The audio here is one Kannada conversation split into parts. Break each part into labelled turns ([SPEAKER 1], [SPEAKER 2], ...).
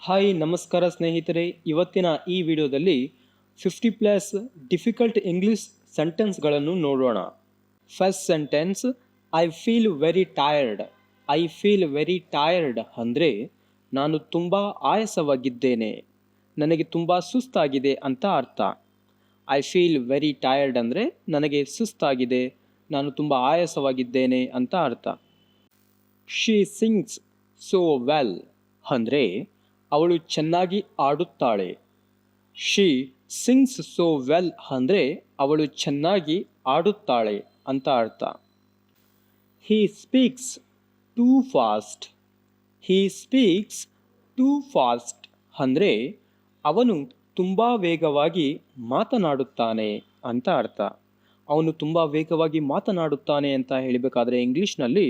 [SPEAKER 1] ಹಾಯ್ ನಮಸ್ಕಾರ ಸ್ನೇಹಿತರೆ, ಇವತ್ತಿನ ಈ ವಿಡಿಯೋದಲ್ಲಿ 50+ ಡಿಫಿಕಲ್ಟ್ ಇಂಗ್ಲಿಷ್ ಸೆಂಟೆನ್ಸ್ಗಳನ್ನು ನೋಡೋಣ. First sentence, I feel very tired. I feel very tired ಅಂದರೆ ನಾನು ತುಂಬ ಆಯಾಸವಾಗಿದ್ದೇನೆ, ನನಗೆ ತುಂಬ ಸುಸ್ತಾಗಿದೆ ಅಂತ ಅರ್ಥ. ಐ ಫೀಲ್ ವೆರಿ ಟಯರ್ಡ್ ಅಂದರೆ ನನಗೆ ಸುಸ್ತಾಗಿದೆ, ನಾನು ತುಂಬ ಆಯಾಸವಾಗಿದ್ದೇನೆ ಅಂತ ಅರ್ಥ. ಶಿ ಸಿಂಗ್ಸ್ ಸೋ ವೆಲ್ ಅಂದರೆ ಅವಳು ಚೆನ್ನಾಗಿ ಆಡುತ್ತಾಳೆ. ಶಿ ಸಿಂಗ್ಸ್ ಸೋ ವೆಲ್ ಅಂದರೆ ಅವಳು ಚೆನ್ನಾಗಿ ಆಡುತ್ತಾಳೆ ಅಂತ ಅರ್ಥ. ಹಿ ಸ್ಪೀಕ್ಸ್ ಟೂ ಫಾಸ್ಟ್. ಹಿ ಸ್ಪೀಕ್ಸ್ ಟೂ ಫಾಸ್ಟ್ ಅಂದರೆ ಅವನು ತುಂಬ ವೇಗವಾಗಿ ಮಾತನಾಡುತ್ತಾನೆ ಅಂತ ಅರ್ಥ. ಅವನು ತುಂಬ ವೇಗವಾಗಿ ಮಾತನಾಡುತ್ತಾನೆ ಅಂತ ಹೇಳಬೇಕಾದ್ರೆ ಇಂಗ್ಲೀಷ್ನಲ್ಲಿ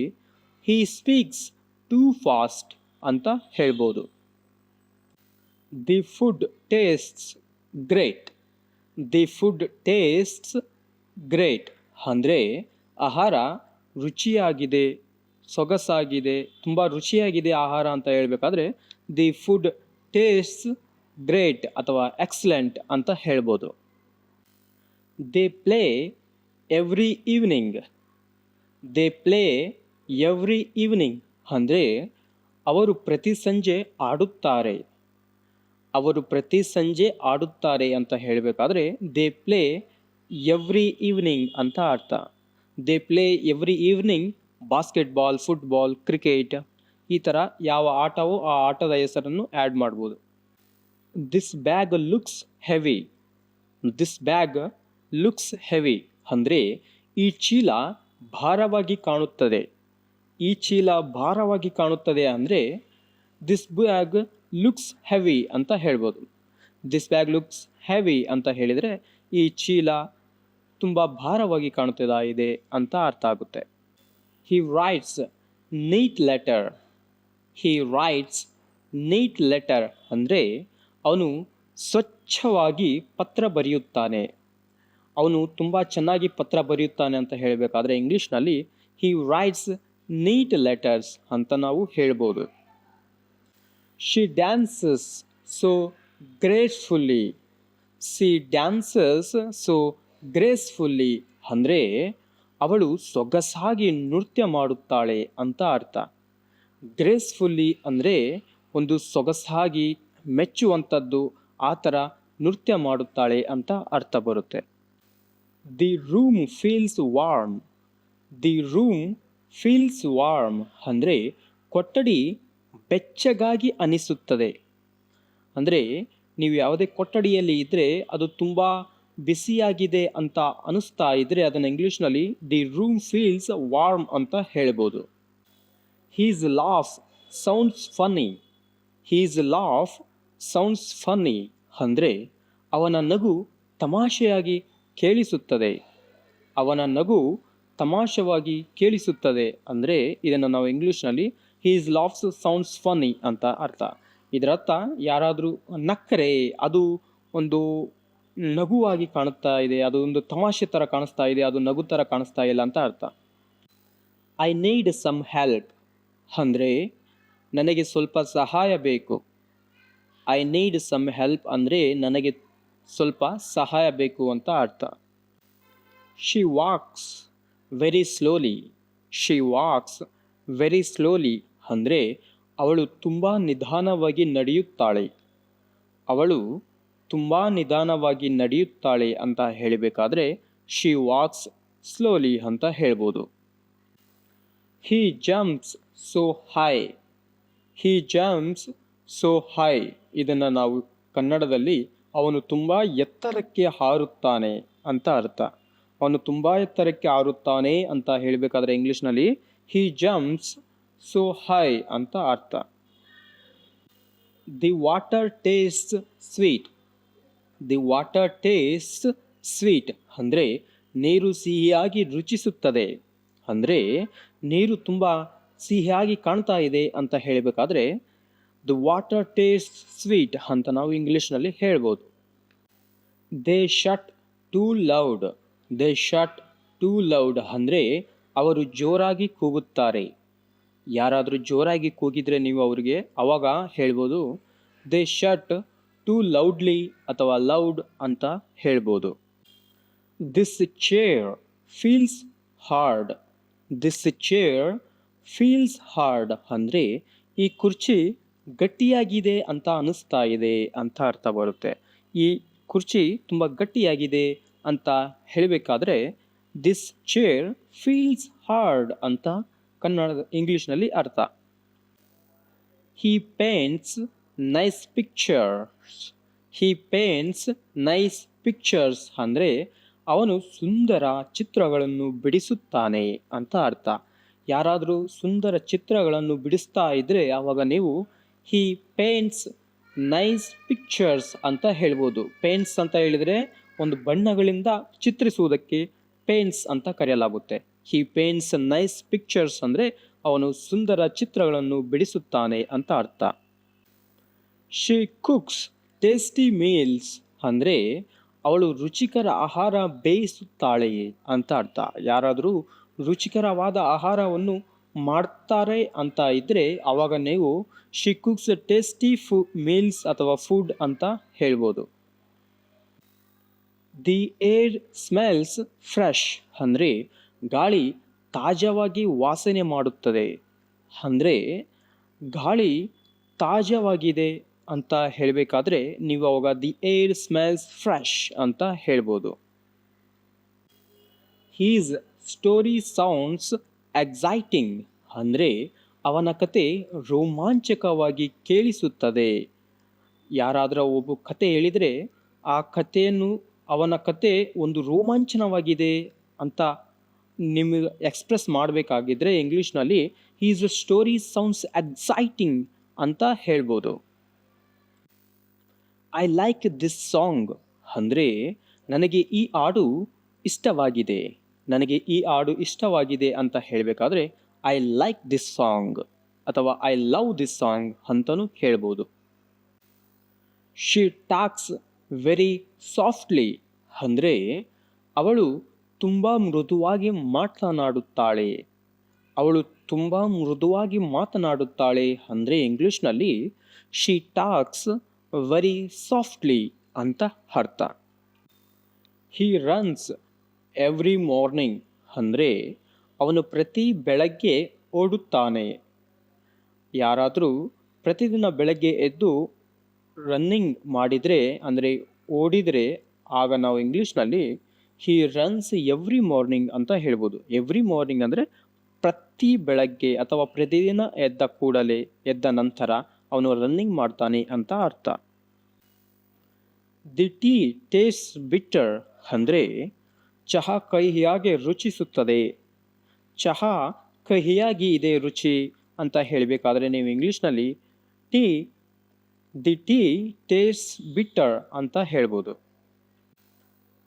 [SPEAKER 1] ಹಿ ಸ್ಪೀಕ್ಸ್ ಟೂ ಫಾಸ್ಟ್ ಅಂತ ಹೇಳ್ಬೋದು. The food tastes great. The food tastes great ಅಂದರೆ ಆಹಾರ ರುಚಿಯಾಗಿದೆ, ಸೊಗಸಾಗಿದೆ, ತುಂಬ ರುಚಿಯಾಗಿದೆ ಆಹಾರ ಅಂತ ಹೇಳಬೇಕಾದ್ರೆ ದಿ ಫುಡ್ ಟೇಸ್ಟ್ಸ್ ಗ್ರೇಟ್ ಅಥವಾ ಎಕ್ಸಲೆಂಟ್ ಅಂತ ಹೇಳ್ಬೋದು. They play every evening. They play every evening ಅಂದರೆ ಅವರು ಪ್ರತಿ ಸಂಜೆ ಆಡುತ್ತಾರೆ. ಅವರು ಪ್ರತಿ ಸಂಜೆ ಆಡುತ್ತಾರೆ ಅಂತ ಹೇಳಬೇಕಾದ್ರೆ ದೇ ಪ್ಲೇ ಎವ್ರಿ ಈವ್ನಿಂಗ್ ಅಂತ ಅರ್ಥ. They play every evening basketball, football, cricket ಈ ಥರ ಯಾವ ಆಟವೋ ಆ ಆಟದ ಹೆಸರನ್ನು ಆ್ಯಡ್ ಮಾಡ್ಬೋದು. This bag looks heavy. This bag looks heavy ಅಂದರೆ ಈ ಚೀಲ ಭಾರವಾಗಿ ಕಾಣುತ್ತದೆ. ಈ ಚೀಲ ಭಾರವಾಗಿ ಕಾಣುತ್ತದೆ ಅಂದರೆ ದಿಸ್ ಬ್ಯಾಗ್ ಲುಕ್ಸ್ ಹೆವಿ ಅಂತ ಹೇಳ್ಬೋದು. ದಿಸ್ ಬ್ಯಾಗ್ ಲುಕ್ಸ್ ಹೆವಿ ಅಂತ ಹೇಳಿದರೆ ಈ ಚೀಲ ತುಂಬ ಭಾರವಾಗಿ ಕಾಣುತ್ತಾ ಇದೆ ಅಂತ ಅರ್ಥ ಆಗುತ್ತೆ. He writes neat letter. He writes neat letter ಅಂದರೆ ಅವನು ಸ್ವಚ್ಛವಾಗಿ ಪತ್ರ ಬರೆಯುತ್ತಾನೆ. ಅವನು ತುಂಬ ಚೆನ್ನಾಗಿ ಪತ್ರ ಬರೆಯುತ್ತಾನೆ ಅಂತ ಹೇಳಬೇಕಾದ್ರೆ ಇಂಗ್ಲೀಷ್ನಲ್ಲಿ ಹಿ ರೈಟ್ಸ್ ನೀಟ್ ಲೆಟರ್ಸ್ ಅಂತ ನಾವು ಹೇಳ್ಬೋದು. She dances so gracefully. She dances so gracefully ಅಂದರೆ ಅವಳು ಸೊಗಸಾಗಿ ನೃತ್ಯ ಮಾಡುತ್ತಾಳೆ ಅಂತ ಅರ್ಥ. ಗ್ರೇಸ್ಫುಲ್ಲಿ ಅಂದರೆ ಒಂದು ಸೊಗಸಾಗಿ ಮೆಚ್ಚುವಂಥದ್ದು, ಆ ಥರ ನೃತ್ಯ ಮಾಡುತ್ತಾಳೆ ಅಂತ ಅರ್ಥ ಬರುತ್ತೆ. The room feels warm. The room feels warm ಅಂದರೆ ಕೊಠಡಿ ಬೆಚ್ಚಗಾಗಿ ಅನಿಸುತ್ತದೆ. ಅಂದರೆ ನೀವು ಯಾವುದೇ ಕೊಠಡಿಯಲ್ಲಿ ಇದ್ದರೆ ಅದು ತುಂಬ ಬಿಸಿಯಾಗಿದೆ ಅಂತ ಅನಿಸ್ತಾ ಇದ್ದರೆ ಅದನ್ನು ಇಂಗ್ಲೀಷ್ನಲ್ಲಿ ದಿ ರೂಮ್ ಫೀಲ್ಸ್ ವಾರ್ಮ್ ಅಂತ ಹೇಳ್ಬೋದು. He's laugh sounds funny. He's laugh sounds funny ಅಂದರೆ ಅವನ ನಗು ತಮಾಷೆಯಾಗಿ ಕೇಳಿಸುತ್ತದೆ. ಅವನ ನಗು ತಮಾಷೆಯಾಗಿ ಕೇಳಿಸುತ್ತದೆ ಅಂದರೆ ಇದನ್ನು ನಾವು ಇಂಗ್ಲೀಷ್ನಲ್ಲಿ ಹೀಸ್ ಲಾಫ್ಸ್ ಸೌಂಡ್ಸ್ ಫನ್ನಿ ಅಂತ ಅರ್ಥ. ಇದರರ್ಥ ಯಾರಾದರೂ ನಕ್ಕರೆ ಅದು ಒಂದು ನಗುವಾಗಿ ಕಾಣುತ್ತಾ ಇದೆ, ಅದು ಒಂದು ತಮಾಷೆ ಥರ ಕಾಣಿಸ್ತಾ ಇದೆ, ಅದು ನಗು ಥರ ಕಾಣಿಸ್ತಾ ಇಲ್ಲ ಅಂತ ಅರ್ಥ. ಐ ನೀಡ್ ಸಮ್ ಹೆಲ್ಪ್ ಅಂದರೆ ನನಗೆ ಸ್ವಲ್ಪ ಸಹಾಯ ಬೇಕು. ಐ ನೀಡ್ ಸಮ್ ಹೆಲ್ಪ್ ಅಂದರೆ ನನಗೆ ಸ್ವಲ್ಪ ಸಹಾಯ ಬೇಕು ಅಂತ ಅರ್ಥ. She walks very slowly. She walks very slowly ಅಂದರೆ ಅವಳು ತುಂಬ ನಿಧಾನವಾಗಿ ನಡೆಯುತ್ತಾಳೆ. ಅವಳು ತುಂಬ ನಿಧಾನವಾಗಿ ನಡೆಯುತ್ತಾಳೆ ಅಂತ ಹೇಳಬೇಕಾದ್ರೆ ಶಿ ವಾಕ್ಸ್ ಸ್ಲೋಲಿ ಅಂತ ಹೇಳ್ಬೋದು. ಹಿ ಜಂಪ್ಸ್ ಸೋ ಹೈ. ಹಿ ಜಂಪ್ಸ್ ಸೋ ಹೈ ಇದನ್ನು ನಾವು ಕನ್ನಡದಲ್ಲಿ ಅವನು ತುಂಬ ಎತ್ತರಕ್ಕೆ ಹಾರುತ್ತಾನೆ ಅಂತ ಅರ್ಥ. ಅವನು ತುಂಬ ಎತ್ತರಕ್ಕೆ ಹಾರುತ್ತಾನೆ ಅಂತ ಹೇಳಬೇಕಾದ್ರೆ ಇಂಗ್ಲೀಷ್ನಲ್ಲಿ ಹಿ ಜಂಪ್ಸ್ ಸೋ ಹೈ ಅಂತ ಅರ್ಥ. The water taste sweet. The water taste sweet ಅಂದರೆ ನೀರು ಸಿಹಿಯಾಗಿ ರುಚಿಸುತ್ತದೆ. ಅಂದರೆ ನೀರು ತುಂಬ ಸಿಹಿಯಾಗಿ ಕಾಣ್ತಾ ಇದೆ ಅಂತ ಹೇಳಬೇಕಾದ್ರೆ ದಿ ವಾಟರ್ ಟೇಸ್ಟ್ ಸ್ವೀಟ್ ಅಂತ ನಾವು ಇಂಗ್ಲೀಷ್ನಲ್ಲಿ ಹೇಳ್ಬೋದು. They shut two loud. They shut two loud ಅಂದರೆ ಅವರು ಜೋರಾಗಿ ಕೂಗುತ್ತಾರೆ. ಯಾರಾದರೂ ಜೋರಾಗಿ ಕೂಗಿದರೆ ನೀವು ಅವರಿಗೆ ಅವಾಗ ಹೇಳ್ಬೋದು ದೇ ಶಟ್ ಟೂ ಲೌಡ್ಲಿ ಅಥವಾ ಲೌಡ್ ಅಂತ ಹೇಳ್ಬೋದು. This chair feels hard. This chair feels hard ಅಂದರೆ ಈ ಕುರ್ಚಿ ಗಟ್ಟಿಯಾಗಿದೆ ಅಂತ ಅನ್ನಿಸ್ತಾ ಇದೆ ಅಂತ ಅರ್ಥ ಬರುತ್ತೆ. ಈ ಕುರ್ಚಿ ತುಂಬ ಗಟ್ಟಿಯಾಗಿದೆ ಅಂತ ಹೇಳಬೇಕಾದ್ರೆ ದಿಸ್ ಚೇರ್ ಫೀಲ್ಸ್ ಹಾರ್ಡ್ ಅಂತ ಇಂಗ್ಲೀಷ್ನಲ್ಲಿ ಅರ್ಥ. ಹಿ ಪೇಂಟ್ಸ್ ನೈಸ್ ಪಿಕ್ಚರ್ಸ್. ಹಿ ಪೇಂಟ್ಸ್ ನೈಸ್ ಪಿಕ್ಚರ್ಸ್ ಅಂದರೆ ಅವನು ಸುಂದರ ಚಿತ್ರಗಳನ್ನು ಬಿಡಿಸುತ್ತಾನೆ ಅಂತ ಅರ್ಥ. ಯಾರಾದರೂ ಸುಂದರ ಚಿತ್ರಗಳನ್ನು ಬಿಡಿಸ್ತಾ ಇದ್ದರೆ ಆವಾಗ ನೀವು ಹಿ ಪೇಂಟ್ಸ್ ನೈಸ್ ಪಿಕ್ಚರ್ಸ್ ಅಂತ ಹೇಳ್ಬೋದು. ಪೇಂಟ್ಸ್ ಅಂತ ಹೇಳಿದರೆ ಒಂದು ಬಣ್ಣಗಳಿಂದ ಚಿತ್ರಿಸುವುದಕ್ಕೆ ಪೇಂಟ್ಸ್ ಅಂತ ಕರೆಯಲಾಗುತ್ತೆ. ಹಿ ಪೇಂಟ್ಸ್ ನೈಸ್ ಪಿಕ್ಚರ್ಸ್ ಅಂದರೆ ಅವನು ಸುಂದರ ಚಿತ್ರಗಳನ್ನು ಬಿಡಿಸುತ್ತಾನೆ ಅಂತ ಅರ್ಥ. ಶಿ ಕುಕ್ಸ್ ಟೇಸ್ಟಿ ಮೀಲ್ಸ್ ಅಂದರೆ ಅವಳು ರುಚಿಕರ ಆಹಾರ ಬೇಯಿಸುತ್ತಾಳೆ ಅಂತ ಅರ್ಥ. ಯಾರಾದರೂ ರುಚಿಕರವಾದ ಆಹಾರವನ್ನು ಮಾಡ್ತಾರೆ ಅಂತ ಇದ್ದರೆ ಆವಾಗ ನೀವು ಶಿ ಕುಕ್ಸ್ ಟೇಸ್ಟಿ ಮೀಲ್ಸ್ ಅಥವಾ ಫುಡ್ ಅಂತ ಹೇಳ್ಬೋದು. ದಿ ಏರ್ ಸ್ಮೆಲ್ಸ್ ಫ್ರೆಶ್ ಅಂದರೆ ಗಾಳಿ ತಾಜಾವಾಗಿ ವಾಸನೆ ಮಾಡುತ್ತದೆ. ಅಂದರೆ ಗಾಳಿ ತಾಜಾವಾಗಿದೆ ಅಂತ ಹೇಳಬೇಕಾದ್ರೆ ನೀವು ಅವಾಗ ದಿ ಏರ್ ಸ್ಮೆಲ್ಸ್ ಫ್ರೆಶ್ ಅಂತ ಹೇಳ್ಬೋದು. ಹೀಸ್ ಸ್ಟೋರಿ ಸೌಂಡ್ಸ್ ಎಕ್ಸೈಟಿಂಗ್ ಅಂದರೆ ಅವನ ಕತೆ ರೋಮಾಂಚಕವಾಗಿ ಕೇಳಿಸುತ್ತದೆ. ಯಾರಾದರೂ ಒಬ್ಬ ಕತೆ ಹೇಳಿದರೆ ಆ ಕಥೆಯನ್ನು ಅವನ ಕತೆ ಒಂದು ರೋಮಾಂಚನವಾಗಿದೆ ಅಂತ ನಿಮಗೆ ಎಕ್ಸ್ಪ್ರೆಸ್ ಮಾಡಬೇಕಾಗಿದ್ದರೆ ಇಂಗ್ಲೀಷ್ನಲ್ಲಿ ಹೀಸ್ ಸ್ಟೋರಿ ಸೌಂಡ್ಸ್ ಎಕ್ಸೈಟಿಂಗ್ ಅಂತ ಹೇಳ್ಬೋದು. ಐ ಲೈಕ್ ದಿಸ್ ಸಾಂಗ್ ಅಂದರೆ ನನಗೆ ಈ ಹಾಡು ಇಷ್ಟವಾಗಿದೆ. ನನಗೆ ಈ ಹಾಡು ಇಷ್ಟವಾಗಿದೆ ಅಂತ ಹೇಳಬೇಕಾದ್ರೆ ಐ ಲೈಕ್ ದಿಸ್ ಸಾಂಗ್ ಅಥವಾ ಐ ಲವ್ ದಿಸ್ ಸಾಂಗ್ ಅಂತಲೂ ಹೇಳ್ಬೋದು. ಶಿ ಟಾಕ್ಸ್ ವೆರಿ ಸಾಫ್ಟ್ಲಿ ಅಂದರೆ ಅವಳು ತುಂಬ ಮೃದುವಾಗಿ ಮಾತನಾಡುತ್ತಾಳೆ. ಅವಳು ತುಂಬ ಮೃದುವಾಗಿ ಮಾತನಾಡುತ್ತಾಳೆ ಅಂದರೆ ಇಂಗ್ಲೀಷ್ನಲ್ಲಿ ಶಿ ಟಾಕ್ಸ್ ವೆರಿ ಸಾಫ್ಟ್ಲಿ ಅಂತ ಅರ್ಥ. ಹಿ ರನ್ಸ್ ಎವ್ರಿ ಮಾರ್ನಿಂಗ್ ಅಂದರೆ ಅವನು ಪ್ರತಿ ಬೆಳಗ್ಗೆ ಓಡುತ್ತಾನೆ. ಯಾರಾದರೂ ಪ್ರತಿದಿನ ಬೆಳಗ್ಗೆ ಎದ್ದು ರನ್ನಿಂಗ್ ಮಾಡಿದರೆ ಅಂದರೆ ಓಡಿದರೆ ಆಗ ನಾವು ಇಂಗ್ಲೀಷ್ನಲ್ಲಿ ಹಿ ರನ್ಸ್ ಎವ್ರಿ ಮಾರ್ನಿಂಗ್ ಅಂತ ಹೇಳ್ಬೋದು. ಎವ್ರಿ ಮಾರ್ನಿಂಗ್ ಅಂದರೆ ಪ್ರತಿ ಬೆಳಗ್ಗೆ ಅಥವಾ ಪ್ರತಿದಿನ ಎದ್ದ ಕೂಡಲೇ ಎದ್ದ ನಂತರ ಅವನು ರನ್ನಿಂಗ್ ಮಾಡ್ತಾನೆ ಅಂತ ಅರ್ಥ. ದಿ ಟೀ ಟೇಸ್ಟ್ ಬಿಟ್ಟರ್ ಅಂದರೆ ಚಹಾ ಕಹಿಯಾಗಿ ರುಚಿಸುತ್ತದೆ. ಚಹಾ ಕಹಿಯಾಗಿ ಇದೆ ರುಚಿ ಅಂತ ಹೇಳಬೇಕಾದ್ರೆ ನೀವು ಇಂಗ್ಲೀಷ್ನಲ್ಲಿ ದಿ ಟೀ ಟೇಸ್ಟ್ ಬಿಟ್ಟರ್ ಅಂತ ಹೇಳ್ಬೋದು.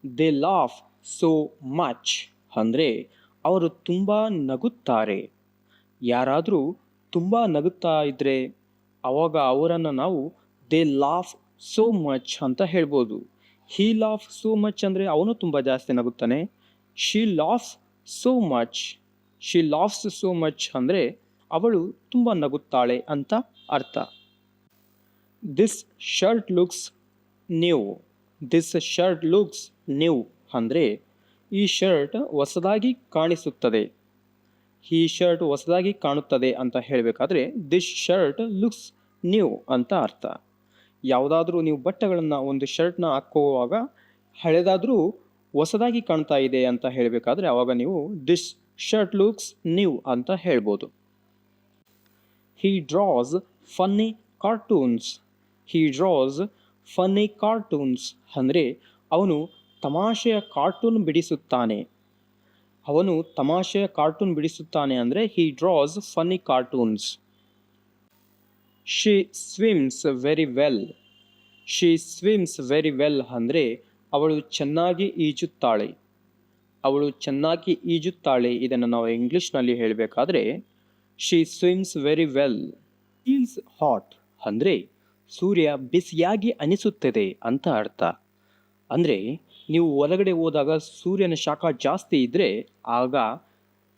[SPEAKER 1] ದೇ ಲಾಫ್ ಸೋ ಮಚ್ ಅಂದರೆ ಅವರು ತುಂಬ ನಗುತ್ತಾರೆ. ಯಾರಾದರೂ ತುಂಬ ನಗುತ್ತಾ ಇದ್ದರೆ ಆವಾಗ ಅವರನ್ನು ನಾವು ದೇ ಲಾಫ್ ಸೋ ಮಚ್ ಅಂತ ಹೇಳ್ಬೋದು. ಹಿ ಲಾಫ್ ಸೋ ಮಚ್ ಅಂದರೆ ಅವನು ತುಂಬ ಜಾಸ್ತಿ ನಗುತ್ತಾನೆ. She laugh so much she laughs so much ಅಂದರೆ ಅವಳು ತುಂಬ ನಗುತ್ತಾಳೆ ಅಂತ ಅರ್ಥ. This shirt looks new. This shirt looks new ಅಂದರೆ ಈ ಶರ್ಟ್ ಹೊಸದಾಗಿ ಕಾಣಿಸುತ್ತದೆ. ಈ ಶರ್ಟ್ ಹೊಸದಾಗಿ ಕಾಣುತ್ತದೆ ಅಂತ ಹೇಳಬೇಕಾದ್ರೆ ದಿಸ್ ಶರ್ಟ್ ಲುಕ್ಸ್ ನ್ಯೂ ಅಂತ ಅರ್ಥ. ಯಾವುದಾದ್ರೂ ನೀವು ಬಟ್ಟೆಗಳನ್ನು ಒಂದು ಶರ್ಟ್ನ ಹಾಕುವಾಗ ಹಳೆದಾದರೂ ಹೊಸದಾಗಿ ಕಾಣ್ತಾ ಇದೆ ಅಂತ ಹೇಳಬೇಕಾದ್ರೆ ಆವಾಗ ನೀವು ದಿಸ್ ಶರ್ಟ್ ಲುಕ್ಸ್ ನ್ಯೂ ಅಂತ ಹೇಳ್ಬೋದು. ಹಿ ಡ್ರಾಸ್ ಫನ್ನಿ ಕಾರ್ಟೂನ್ಸ್. ಹಿ ಡ್ರಾಸ್ ಫನ್ನಿ ಕಾರ್ಟೂನ್ಸ್ ಅಂದರೆ ಅವನು ತಮಾಷೆಯ ಕಾರ್ಟೂನ್ ಬಿಡಿಸುತ್ತಾನೆ. ಅವನು ತಮಾಷೆಯ ಕಾರ್ಟೂನ್ ಬಿಡಿಸುತ್ತಾನೆ ಅಂದರೆ he draws funny cartoons. She swims very well. She swims very well ಅಂದರೆ ಅವಳು ಚೆನ್ನಾಗಿ ಈಜುತ್ತಾಳೆ. ಅವಳು ಚೆನ್ನಾಗಿ ಈಜುತ್ತಾಳೆ ಇದನ್ನು ನಾವು ಇಂಗ್ಲೀಷ್ನಲ್ಲಿ ಹೇಳಬೇಕಾದ್ರೆ she swims very well. Feels hot ಅಂದರೆ ಸೂರ್ಯ ಬಿಸಿಯಾಗಿ ಅನಿಸುತ್ತದೆ ಅಂತ ಅರ್ಥ. ಅಂದರೆ ನೀವು ಹೊರಗಡೆ ಹೋದಾಗ ಸೂರ್ಯನ ಶಾಖ ಜಾಸ್ತಿ ಇದ್ದರೆ ಆಗ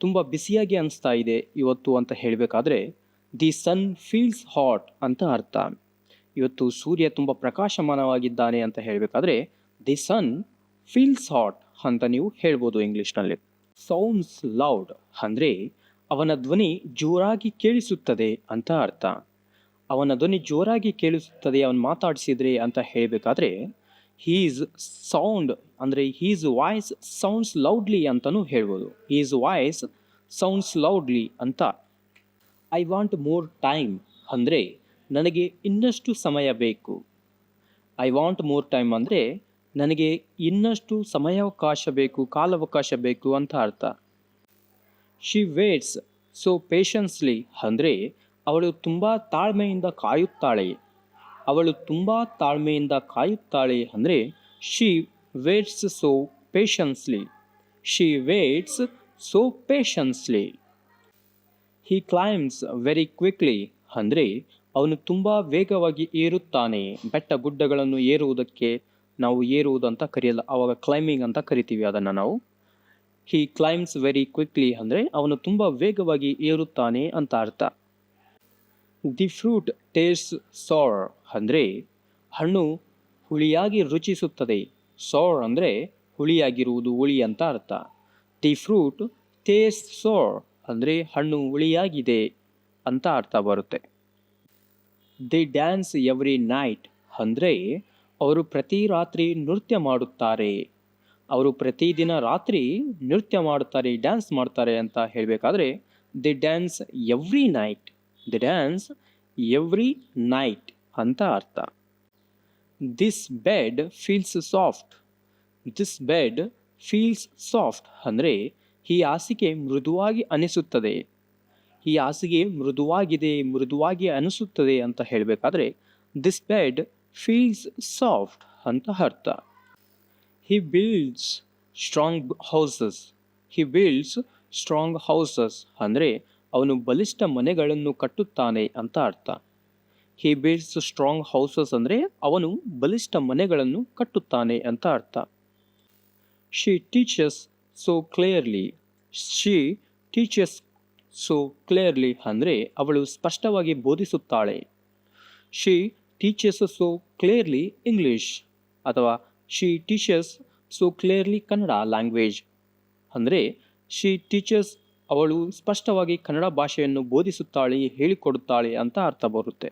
[SPEAKER 1] ತುಂಬ ಬಿಸಿಯಾಗಿ ಅನಿಸ್ತಾ ಇದೆ ಇವತ್ತು ಅಂತ ಹೇಳಬೇಕಾದ್ರೆ ದಿ ಸನ್ ಫೀಲ್ಸ್ ಹಾಟ್ ಅಂತ ಅರ್ಥ. ಇವತ್ತು ಸೂರ್ಯ ತುಂಬ ಪ್ರಕಾಶಮಾನವಾಗಿದ್ದಾನೆ ಅಂತ ಹೇಳಬೇಕಾದ್ರೆ ದಿ ಸನ್ ಫೀಲ್ಸ್ ಹಾಟ್ ಅಂತ ನೀವು ಹೇಳ್ಬೋದು ಇಂಗ್ಲೀಷ್ನಲ್ಲಿ. ಸೌಂಡ್ಸ್ ಲೌಡ್ ಅಂದರೆ ಅವನ ಧ್ವನಿ ಜೋರಾಗಿ ಕೇಳಿಸುತ್ತದೆ ಅಂತ ಅರ್ಥ. ಅವನ ಧ್ವನಿ ಜೋರಾಗಿ ಕೇಳಿಸುತ್ತದೆ ಅವನು ಮಾತಾಡಿಸಿದ್ರೆ ಅಂತ ಹೇಳಬೇಕಾದ್ರೆ ಹೀಸ್ ಸೌಂಡ್ ಅಂದರೆ ಹೀಸ್ ವಾಯ್ಸ್ ಸೌಂಡ್ಸ್ ಲೌಡ್ಲಿ ಅಂತಲೂ ಹೇಳ್ಬೋದು. ಹೀಸ್ ವಾಯ್ಸ್ ಸೌಂಡ್ಸ್ ಲೌಡ್ಲಿ ಅಂತ. ಐ ವಾಂಟ್ ಮೋರ್ ಟೈಮ್ ಅಂದರೆ ನನಗೆ ಇನ್ನಷ್ಟು ಸಮಯ ಬೇಕು. ಐ ವಾಂಟ್ ಮೋರ್ ಟೈಮ್ ಅಂದರೆ ನನಗೆ ಇನ್ನಷ್ಟು ಸಮಯಾವಕಾಶ ಬೇಕು, ಕಾಲಾವಕಾಶ ಬೇಕು ಅಂತ ಅರ್ಥ. ಶಿ ವೇಟ್ಸ್ ಸೋ ಪೇಷನ್ಸ್ಲಿ ಅಂದರೆ ಅವಳು ತುಂಬ ತಾಳ್ಮೆಯಿಂದ ಕಾಯುತ್ತಾಳೆ. ಅವಳು ತುಂಬ ತಾಳ್ಮೆಯಿಂದ ಕಾಯುತ್ತಾಳೆ ಅಂದರೆ she weights so ಪೇಷನ್ಸ್ಲಿ. She weights so ಪೇಷನ್ಸ್ಲಿ. He claims very quickly ಅಂದರೆ ಅವನು ತುಂಬ ವೇಗವಾಗಿ ಏರುತ್ತಾನೆ. ಬೆಟ್ಟ ಗುಡ್ಡಗಳನ್ನು ಏರುವುದಕ್ಕೆ ನಾವು ಏರುವುದಂತ ಕರೆಯಲ್ಲ, ಆವಾಗ ಕ್ಲೈಂಬಿಂಗ್ ಅಂತ ಕರಿತೀವಿ ಅದನ್ನು ನಾವು. ಹಿ ಕ್ಲೈಮ್ಸ್ ವೆರಿ ಕ್ವಿಕ್ಲಿ ಅಂದರೆ ಅವನು ತುಂಬ ವೇಗವಾಗಿ ಏರುತ್ತಾನೆ ಅಂತ ಅರ್ಥ. ದಿ ಫ್ರೂಟ್ ಟೇಸ್ಟ್ ಸೋರ್ ಅಂದರೆ ಹಣ್ಣು ಹುಳಿಯಾಗಿ ರುಚಿಸುತ್ತದೆ. ಸೋರ್ ಅಂದರೆ ಹುಳಿಯಾಗಿರುವುದು, ಹುಳಿ ಅಂತ ಅರ್ಥ. ದಿ ಫ್ರೂಟ್ ಟೇಸ್ಟ್ ಸೋರ್ ಅಂದರೆ ಹಣ್ಣು ಹುಳಿಯಾಗಿದೆ ಅಂತ ಅರ್ಥ ಬರುತ್ತೆ. ದಿ ಡ್ಯಾನ್ಸ್ ಎವ್ರಿ ನೈಟ್ ಅಂದರೆ ಅವರು ಪ್ರತಿ ರಾತ್ರಿ ನೃತ್ಯ ಮಾಡುತ್ತಾರೆ. ಅವರು ಪ್ರತಿದಿನ ರಾತ್ರಿ ನೃತ್ಯ ಮಾಡುತ್ತಾರೆ, ಡ್ಯಾನ್ಸ್ ಮಾಡ್ತಾರೆ ಅಂತ ಹೇಳಬೇಕಾದ್ರೆ the dance every night. The dance every night ಅಂತ ಅರ್ಥ. This bed feels soft. This bed feels soft ಅಂದರೆ ಈ ಹಾಸಿಗೆ ಮೃದುವಾಗಿ ಅನಿಸುತ್ತದೆ. ಈ ಹಾಸಿಗೆ ಮೃದುವಾಗಿದೆ, ಮೃದುವಾಗಿ ಅನಿಸುತ್ತದೆ ಅಂತ ಹೇಳಬೇಕಾದ್ರೆ ದಿಸ್ ಬೆಡ್ ಫೀಲ್ಸ್ ಸಾಫ್ಟ್ ಅಂತ ಅರ್ಥ. ಹಿ ಬಿಲ್ಡ್ಸ್ ಸ್ಟ್ರಾಂಗ್ ಹೌಸಸ್. ಹಿ ಬಿಲ್ಡ್ಸ್ ಸ್ಟ್ರಾಂಗ್ ಹೌಸಸ್ ಅಂದರೆ ಅವನು ಬಲಿಷ್ಠ ಮನೆಗಳನ್ನು ಕಟ್ಟುತ್ತಾನೆ ಅಂತ ಅರ್ಥ. ಹಿ ಬಿಲ್ಡ್ಸ್ ಸ್ಟ್ರಾಂಗ್ ಹೌಸಸ್ ಅಂದರೆ ಅವನು ಬಲಿಷ್ಠ ಮನೆಗಳನ್ನು ಕಟ್ಟುತ್ತಾನೆ ಅಂತ ಅರ್ಥ. She teaches so clearly. She teaches so clearly ಅಂದರೆ ಅವಳು ಸ್ಪಷ್ಟವಾಗಿ ಬೋಧಿಸುತ್ತಾಳೆ. She teaches so clearly English ಅಥವಾ she teaches so clearly Kannada language ಅಂದರೆ ಶಿ ಟೀಚರ್ಸ್ ಅವಳು ಸ್ಪಷ್ಟವಾಗಿ ಕನ್ನಡ ಭಾಷೆಯನ್ನು ಬೋಧಿಸುತ್ತಾಳೆ, ಹೇಳಿಕೊಡುತ್ತಾಳೆ ಅಂತ ಅರ್ಥ ಬರುತ್ತೆ.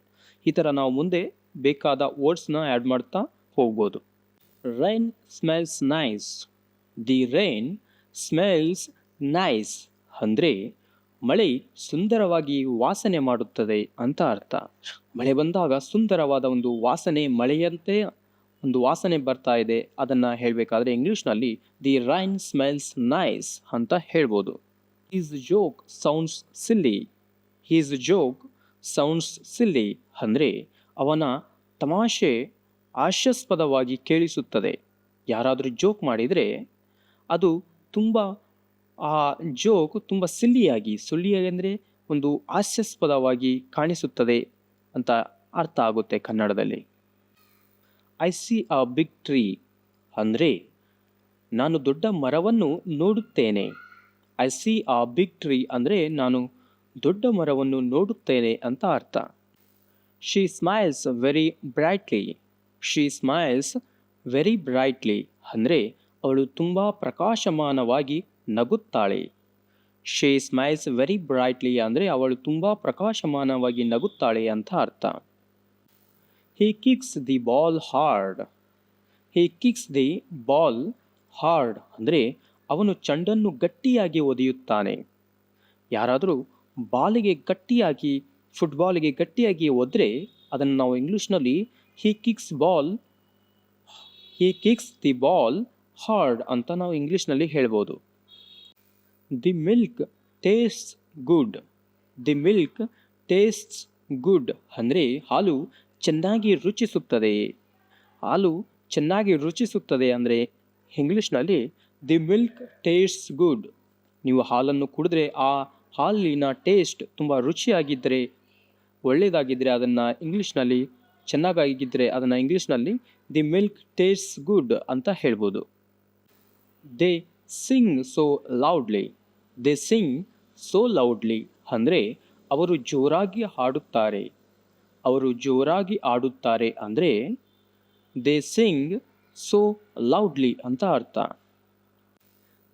[SPEAKER 1] ಈ ಥರ ನಾವು ಮುಂದೆ ಬೇಕಾದ ವರ್ಡ್ಸ್ನ ಆ್ಯಡ್ ಮಾಡ್ತಾ ಹೋಗ್ಬೋದು. Rain smells nice. The rain smells nice ಅಂದರೆ ಮಳೆ ಸುಂದರವಾಗಿ ವಾಸನೆ ಮಾಡುತ್ತದೆ ಅಂತ ಅರ್ಥ. ಮಳೆ ಬಂದಾಗ ಸುಂದರವಾದ ಒಂದು ವಾಸನೆ, ಮಳೆಯಂತೆ ಒಂದು ವಾಸನೆ ಬರ್ತಾ ಇದೆ, ಅದನ್ನು ಹೇಳಬೇಕಾದ್ರೆ ಇಂಗ್ಲೀಷ್ನಲ್ಲಿ ದಿ ರೈನ್ ಸ್ಮೆಲ್ಸ್ ನೈಸ್ ಅಂತ ಹೇಳ್ಬೋದು. ಹೀಸ್ ಜೋಕ್ ಸೌಂಡ್ಸ್ ಸಿಲ್ಲಿ. ಹೀಸ್ ಜೋಕ್ ಸೌಂಡ್ಸ್ ಸಿಲ್ಲಿ ಅಂದರೆ ಅವನ ತಮಾಷೆ ಹಾಸ್ಯಾಸ್ಪದವಾಗಿ ಕೇಳಿಸುತ್ತದೆ. ಯಾರಾದರೂ ಜೋಕ್ ಮಾಡಿದರೆ ಅದು ತುಂಬ ಆ ಜೋಕ್ ತುಂಬ ಸಿಲ್ಲಿಯಾಗಿ ಅಂದರೆ ಒಂದು ಹಾಸ್ಯಾಸ್ಪದವಾಗಿ ಕಾಣಿಸುತ್ತದೆ ಅಂತ ಅರ್ಥ ಆಗುತ್ತೆ ಕನ್ನಡದಲ್ಲಿ. I see a big tree ಅಂದರೆ ನಾನು ದೊಡ್ಡ ಮರವನ್ನು ನೋಡುತ್ತೇನೆ. I see a big tree ಅಂದರೆ ನಾನು ದೊಡ್ಡ ಮರವನ್ನು ನೋಡುತ್ತೇನೆ ಅಂತ ಅರ್ಥ. She smiles very brightly. She smiles very brightly ಅಂದರೆ ಅವಳು ತುಂಬ ಪ್ರಕಾಶಮಾನವಾಗಿ ನಗುತ್ತಾಳೆ. ಶಿ ಸ್ಮೈಲ್ಸ್ ವೆರಿ ಬ್ರೈಟ್ಲಿ ಅಂದರೆ ಅವಳು ತುಂಬ ಪ್ರಕಾಶಮಾನವಾಗಿ ನಗುತ್ತಾಳೆ ಅಂತ ಅರ್ಥ. He kicks the ball hard. He kicks the ball hard ಅಂದರೆ ಅವನು ಚೆಂಡನ್ನು ಗಟ್ಟಿಯಾಗಿ ಒದೆಯುತ್ತಾನೆ. ಯಾರಾದರೂ ಬಾಲಿಗೆ ಗಟ್ಟಿಯಾಗಿ, ಫುಟ್ಬಾಲಿಗೆ ಗಟ್ಟಿಯಾಗಿ ಒದ್ರೆ ಅದನ್ನು ನಾವು ಇಂಗ್ಲೀಷ್ನಲ್ಲಿ ಹಿ ಕಿಕ್ಸ್ ದಿ ಬಾಲ್ ಹಾರ್ಡ್ ಅಂತ ನಾವು ಇಂಗ್ಲೀಷ್ನಲ್ಲಿ ಹೇಳ್ಬೋದು. The milk tastes good. The milk tastes good ಅಂದರೆ ಹಾಲು ಚೆನ್ನಾಗಿ ರುಚಿಸುತ್ತದೆ. ಹಾಲು ಚೆನ್ನಾಗಿ ರುಚಿಸುತ್ತದೆ ಅಂದರೆ ಇಂಗ್ಲೀಷ್ನಲ್ಲಿ ದಿ ಮಿಲ್ಕ್ ಟೇಸ್ಟ್ಸ್ ಗುಡ್. ನೀವು ಹಾಲನ್ನು ಕುಡಿದ್ರೆ ಆ ಹಾಲಿನ ಟೇಸ್ಟ್ ತುಂಬ ರುಚಿಯಾಗಿದ್ದರೆ, ಒಳ್ಳೆಯದಾಗಿದ್ದರೆ ಅದನ್ನು ಇಂಗ್ಲೀಷ್ನಲ್ಲಿ, ಚೆನ್ನಾಗಿದ್ದರೆ ಅದನ್ನು ಇಂಗ್ಲೀಷ್ನಲ್ಲಿ ದಿ ಮಿಲ್ಕ್ ಟೇಸ್ಟ್ಸ್ ಗುಡ್ ಅಂತ ಹೇಳ್ಬೋದು. They Singh so loudly. They Singh so loudly ಅಂದರೆ ಅವರು ಜೋರಾಗಿ ಹಾಡುತ್ತಾರೆ. ಅವರು ಜೋರಾಗಿ ಆಡುತ್ತಾರೆ ಅಂದರೆ ದೇ ಸಿಂಗ್ ಸೋ ಲೌಡ್ಲಿ ಅಂತ ಅರ್ಥ.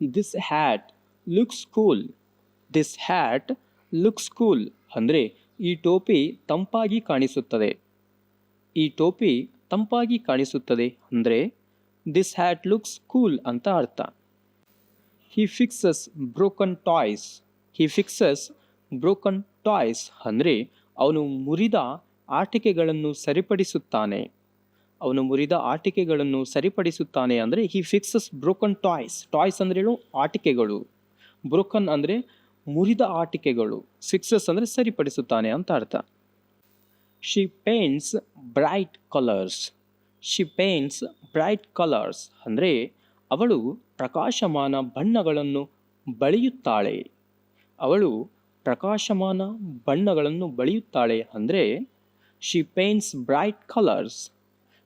[SPEAKER 1] This hat looks cool. This hat looks cool ಅಂದರೆ ಈ ಟೋಪಿ ತಂಪಾಗಿ ಕಾಣಿಸುತ್ತದೆ. ಈ ಟೋಪಿ ತಂಪಾಗಿ ಕಾಣಿಸುತ್ತದೆ ಅಂದರೆ ದಿಸ್ ಹ್ಯಾಟ್ ಲುಕ್ಸ್ ಕೂಲ್ ಅಂತ ಅರ್ಥ. ಹಿ ಫಿಕ್ಸಸ್ ಬ್ರೋಕನ್ ಟಾಯ್ಸ್. ಹಿ ಫಿಕ್ಸಸ್ ಬ್ರೋಕನ್ ಟಾಯ್ಸ್ ಅಂದರೆ ಅವನು ಮುರಿದ ಆಟಿಕೆಗಳನ್ನು ಸರಿಪಡಿಸುತ್ತಾನೆ. ಅವನು ಮುರಿದ ಆಟಿಕೆಗಳನ್ನು ಸರಿಪಡಿಸುತ್ತಾನೆ ಅಂದರೆ ಹಿ ಫಿಕ್ಸಸ್ ಬ್ರೋಕನ್ ಟಾಯ್ಸ್. ಟಾಯ್ಸ್ ಅಂದ್ರೇನು? ಆಟಿಕೆಗಳು. ಬ್ರೋಕನ್ ಅಂದರೆ ಮುರಿದ ಆಟಿಕೆಗಳು. ಫಿಕ್ಸಸ್ ಅಂದರೆ ಸರಿಪಡಿಸುತ್ತಾನೆ ಅಂತ ಅರ್ಥ. She paints bright colours. She paints bright colours ಅಂದರೆ ಅವಳು ಪ್ರಕಾಶಮಾನ ಬಣ್ಣಗಳನ್ನು ಬಳಿಯುತ್ತಾಳೆ. ಅವಳು ಪ್ರಕಾಶಮಾನ ಬಣ್ಣಗಳನ್ನು ಬಳಿಯುತ್ತಾಳೆ ಅಂದರೆ she paints bright colours.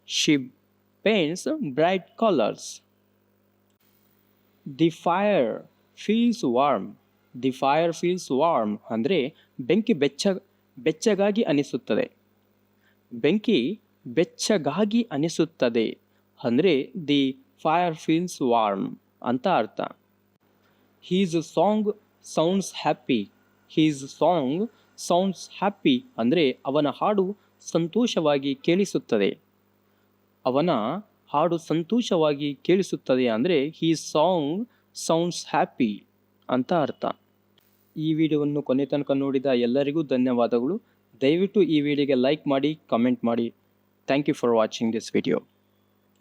[SPEAKER 1] She paints bright colours. The fire feels warm. The fire feels warm ಅಂದರೆ ಬೆಂಕಿ ಬೆಚ್ಚಗಾಗಿ ಅನಿಸುತ್ತದೆ. ಬೆಂಕಿ ಬೆಚ್ಚಗಾಗಿ ಅನಿಸುತ್ತದೆ ಅಂದರೆ ದಿ ಫೈರ್ ಫೀಲ್ಸ್ ವಾರ್ಮ್ ಅಂತ ಅರ್ಥ. He's song sounds happy. He's song sounds happy ಅಂದರೆ ಅವನ ಹಾಡು ಸಂತೋಷವಾಗಿ ಕೇಳಿಸುತ್ತದೆ. ಅವನ ಹಾಡು ಸಂತೋಷವಾಗಿ ಕೇಳಿಸುತ್ತದೆ ಅಂದರೆ ಹೀಸ್ ಸಾಂಗ್ ಸೌಂಡ್ಸ್ ಹ್ಯಾಪಿ ಅಂತ ಅರ್ಥ. ಈ ವಿಡಿಯೋವನ್ನು ಕೊನೆ ತನಕ ನೋಡಿದ ಎಲ್ಲರಿಗೂ ಧನ್ಯವಾದಗಳು. ದಯವಿಟ್ಟು ಈ ವಿಡಿಯೋಗೆ ಲೈಕ್ ಮಾಡಿ, ಕಮೆಂಟ್ ಮಾಡಿ. Thank you for watching this video.